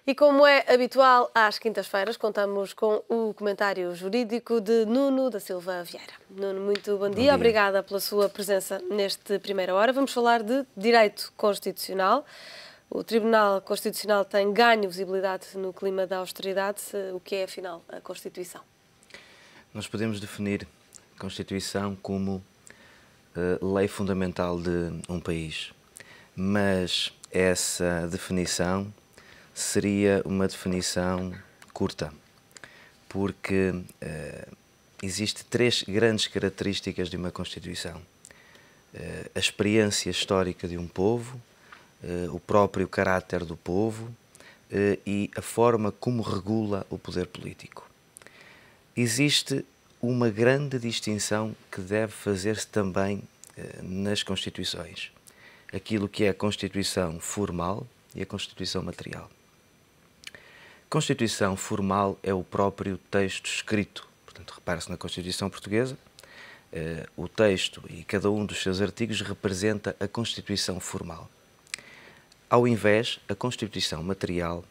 E como é habitual, às quintas-feiras contamos com o comentário jurídico de Nuno da Silva Vieira. Nuno, muito bom dia. Obrigada pela sua presença neste Primeira Hora. Vamos falar de direito constitucional. O Tribunal Constitucional tem ganho visibilidade no clima da austeridade. O que é, afinal, a Constituição? Nós podemos definir a Constituição como lei fundamental de um país, mas essa definição seria uma definição curta, porque existem três grandes características de uma Constituição. A experiência histórica de um povo, o próprio caráter do povo e a forma como regula o poder político. Existe uma grande distinção que deve fazer-se também nas Constituições. Aquilo que é a Constituição formal e a Constituição material. A Constituição formal é o próprio texto escrito. Portanto, repare-se na Constituição portuguesa, o texto e cada um dos seus artigos representa a Constituição formal. Ao invés, a Constituição material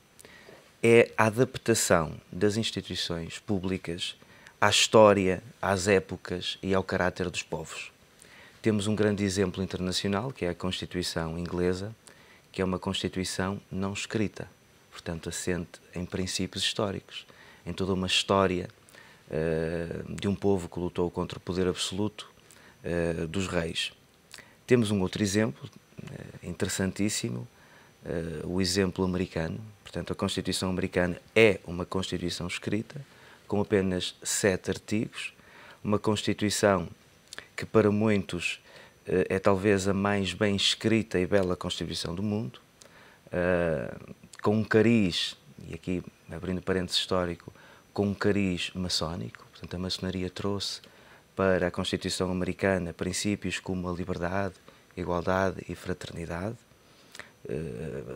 é a adaptação das instituições públicas à história, às épocas e ao caráter dos povos. Temos um grande exemplo internacional, que é a Constituição inglesa, que é uma Constituição não escrita, portanto assente em princípios históricos, em toda uma história de um povo que lutou contra o poder absoluto dos reis. Temos um outro exemplo interessantíssimo, o exemplo americano. Portanto, a Constituição americana é uma Constituição escrita, com apenas 7 artigos, uma Constituição que para muitos é talvez a mais bem escrita e bela Constituição do mundo, com um cariz, e aqui abrindo parênteses histórico, com um cariz maçónico. Portanto, a maçonaria trouxe para a Constituição americana princípios como a liberdade, a igualdade e fraternidade.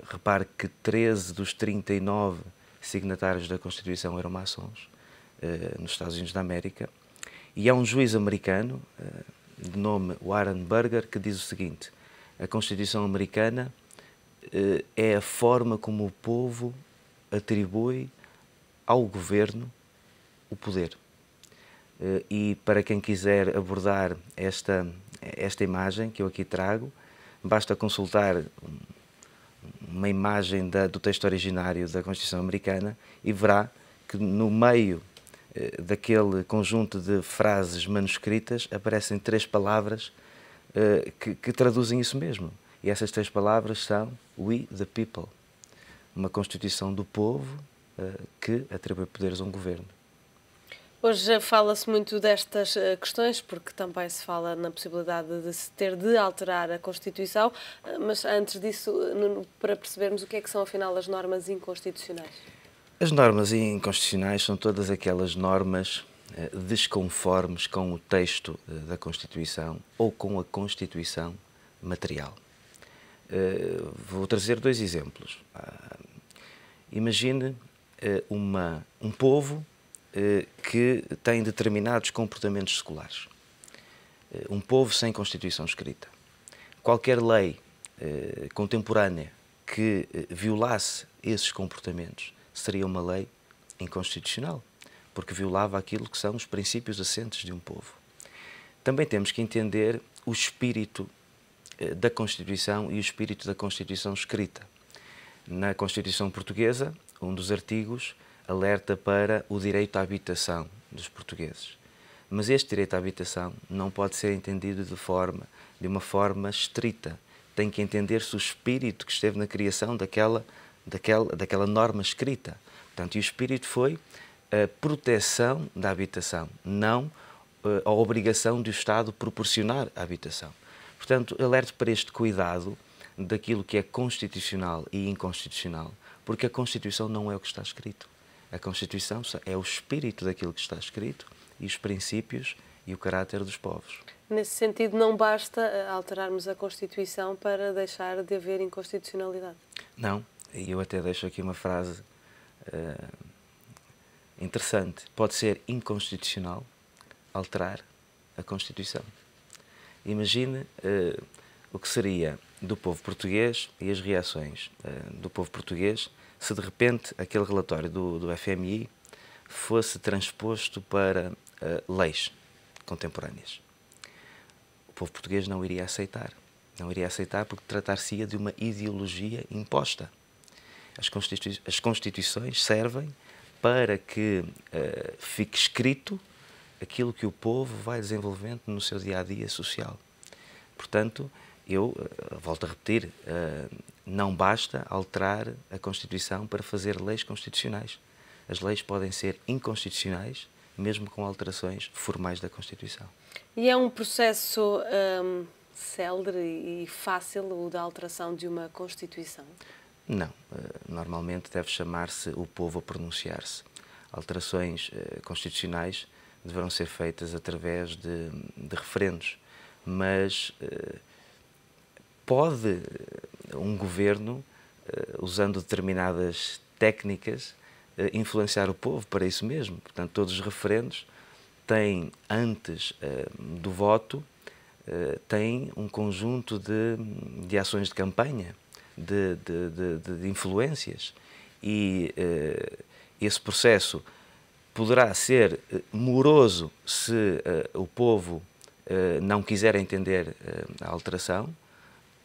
Repare que 13 dos 39 signatários da Constituição eram maçons nos Estados Unidos da América. E há um juiz americano, de nome Warren Burger, que diz o seguinte: a Constituição americana é a forma como o povo atribui ao governo o poder. E para quem quiser abordar esta imagem que eu aqui trago, basta consultar uma imagem do texto originário da Constituição americana e verá que no meio daquele conjunto de frases manuscritas aparecem 3 palavras que traduzem isso mesmo. E essas 3 palavras são We the People, uma Constituição do povo que atribui poderes a um governo. Hoje fala-se muito destas questões, porque também se fala na possibilidade de se ter de alterar a Constituição, mas antes disso, para percebermos o que são afinal as normas inconstitucionais. As normas inconstitucionais são todas aquelas normas desconformes com o texto da Constituição ou com a Constituição material. Vou trazer 2 exemplos. Imagine um povo que tem determinados comportamentos seculares. Um povo sem Constituição escrita. Qualquer lei contemporânea que violasse esses comportamentos seria uma lei inconstitucional, porque violava aquilo que são os princípios assentes de um povo. Também temos que entender o espírito da Constituição e o espírito da Constituição escrita. Na Constituição portuguesa, um dos artigos alerta para o direito à habitação dos portugueses. Mas este direito à habitação não pode ser entendido de uma forma estrita. Tem que entender-se o espírito que esteve na criação daquela norma escrita. Portanto, e o espírito foi a proteção da habitação, não a obrigação do Estado proporcionar a habitação. Portanto, alerto para este cuidado daquilo que é constitucional e inconstitucional, porque a Constituição não é o que está escrito. A Constituição é o espírito daquilo que está escrito e os princípios e o caráter dos povos. Nesse sentido, não basta alterarmos a Constituição para deixar de haver inconstitucionalidade? Não, e eu até deixo aqui uma frase interessante. Pode ser inconstitucional alterar a Constituição. Imagine o que seria do povo português e as reações do povo português se de repente aquele relatório do FMI fosse transposto para leis contemporâneas. O povo português não iria aceitar. Não iria aceitar porque tratar-se-ia de uma ideologia imposta. As constituições servem para que fique escrito aquilo que o povo vai desenvolvendo no seu dia-a-dia social. Portanto, eu volto a repetir, não basta alterar a Constituição para fazer leis constitucionais. As leis podem ser inconstitucionais, mesmo com alterações formais da Constituição. E é um processo célere e fácil o da alteração de uma Constituição? Não. Normalmente deve chamar-se o povo a pronunciar-se. Alterações constitucionais deverão ser feitas através de referendos, mas pode um governo, usando determinadas técnicas, influenciar o povo para isso mesmo. Portanto, todos os referendos têm, antes do voto, têm um conjunto de ações de campanha, de influências, e esse processo poderá ser moroso se o povo não quiser entender a alteração,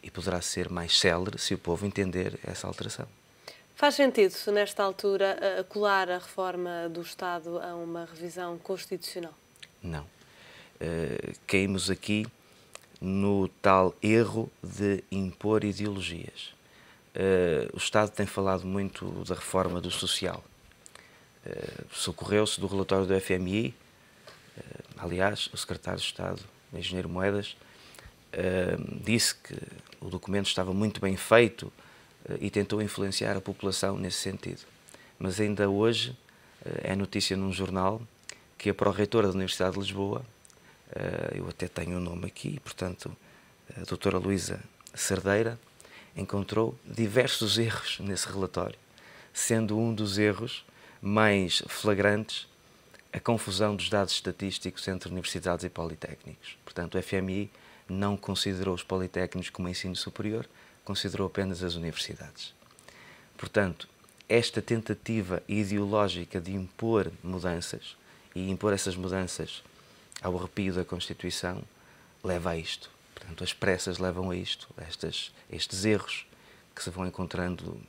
e poderá ser mais célere se o povo entender essa alteração. Faz sentido, nesta altura, colar a reforma do Estado a uma revisão constitucional? Não. Caímos aqui no tal erro de impor ideologias. O Estado tem falado muito da reforma do social. Socorreu-se do relatório do FMI. Aliás, o secretário de Estado, o engenheiro Moedas, disse que o documento estava muito bem feito e tentou influenciar a população nesse sentido. Mas ainda hoje é notícia num jornal que a pró-reitora da Universidade de Lisboa, eu até tenho o nome aqui, portanto, a doutora Luísa Cerdeira, encontrou diversos erros nesse relatório, sendo um dos erros mais flagrantes a confusão dos dados estatísticos entre universidades e politécnicos. Portanto, o FMI não considerou os politécnicos como ensino superior, considerou apenas as universidades. Portanto, esta tentativa ideológica de impor mudanças e impor essas mudanças ao arrepio da Constituição leva a isto. Portanto, as pressas levam a isto, estes erros que se vão encontrando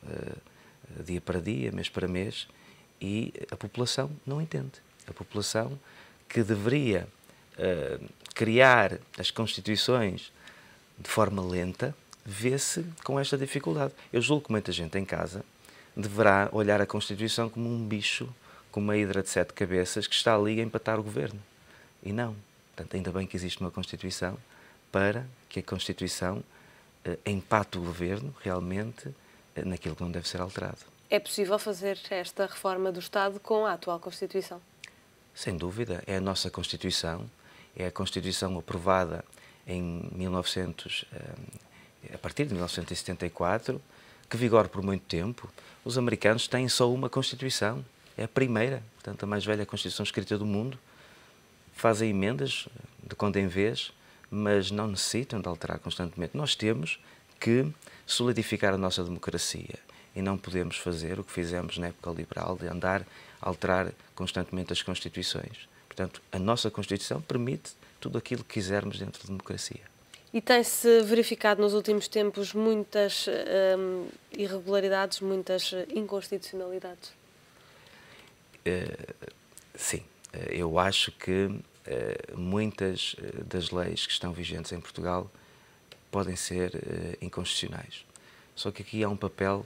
dia para dia, mês para mês, e a população não entende. A população que deveria criar as Constituições de forma lenta, vê-se com esta dificuldade. Eu julgo que muita gente em casa deverá olhar a Constituição como um bicho, como uma hidra de 7 cabeças que está ali a empatar o governo. E não. Portanto, ainda bem que existe uma Constituição para que a Constituição empate o governo realmente naquilo que não deve ser alterado. É possível fazer esta reforma do Estado com a atual Constituição? Sem dúvida. É a nossa Constituição, é a Constituição aprovada a partir de 1974, que vigora por muito tempo. Os americanos têm só uma Constituição, é a primeira, portanto, a mais velha Constituição escrita do mundo. Fazem emendas de quando em vez, mas não necessitam de alterar constantemente. Nós temos que solidificar a nossa democracia e não podemos fazer o que fizemos na época liberal, de andar a alterar constantemente as Constituições. Portanto, a nossa Constituição permite tudo aquilo que quisermos dentro da democracia. E tem-se verificado nos últimos tempos muitas irregularidades, muitas inconstitucionalidades? Sim. Eu acho que muitas das leis que estão vigentes em Portugal podem ser inconstitucionais. Só que aqui há um papel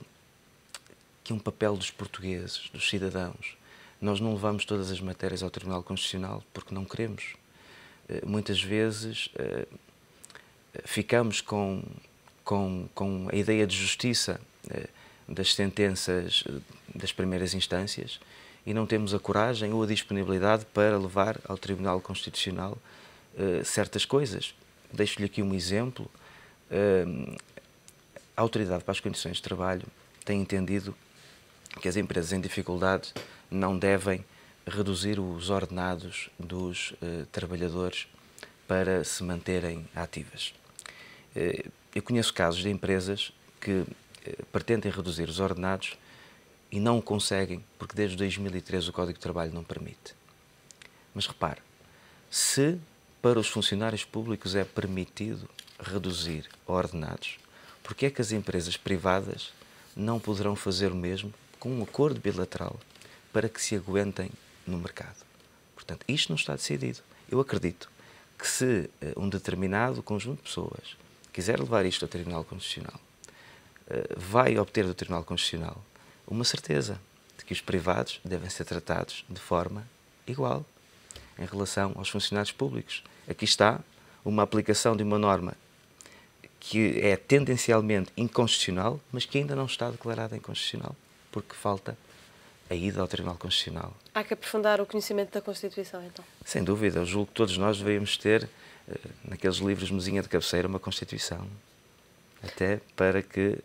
dos portugueses, dos cidadãos. Nós não levamos todas as matérias ao Tribunal Constitucional porque não queremos. Muitas vezes ficamos com a ideia de justiça das sentenças das primeiras instâncias e não temos a coragem ou a disponibilidade para levar ao Tribunal Constitucional certas coisas. Deixo-lhe aqui um exemplo. A Autoridade para as Condições de Trabalho tem entendido que as empresas em dificuldade não devem reduzir os ordenados dos trabalhadores para se manterem ativas. Eu conheço casos de empresas que pretendem reduzir os ordenados e não o conseguem porque desde 2013 o Código de Trabalho não permite. Mas repare, se para os funcionários públicos é permitido reduzir ordenados, porque é que as empresas privadas não poderão fazer o mesmo com um acordo bilateral para que se aguentem no mercado? Portanto, isto não está decidido. Eu acredito que se um determinado conjunto de pessoas quiser levar isto ao Tribunal Constitucional, vai obter do Tribunal Constitucional uma certeza de que os privados devem ser tratados de forma igual em relação aos funcionários públicos. Aqui está uma aplicação de uma norma que é tendencialmente inconstitucional, mas que ainda não está declarada inconstitucional, porque falta a ida ao Tribunal Constitucional. Há que aprofundar o conhecimento da Constituição, então. Sem dúvida, eu julgo que todos nós deveríamos ter, naqueles livros mesinha de cabeceira, uma Constituição, até para que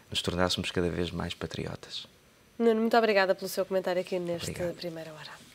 nos tornássemos cada vez mais patriotas. Nuno, muito obrigada pelo seu comentário aqui neste Obrigado. Primeira Hora.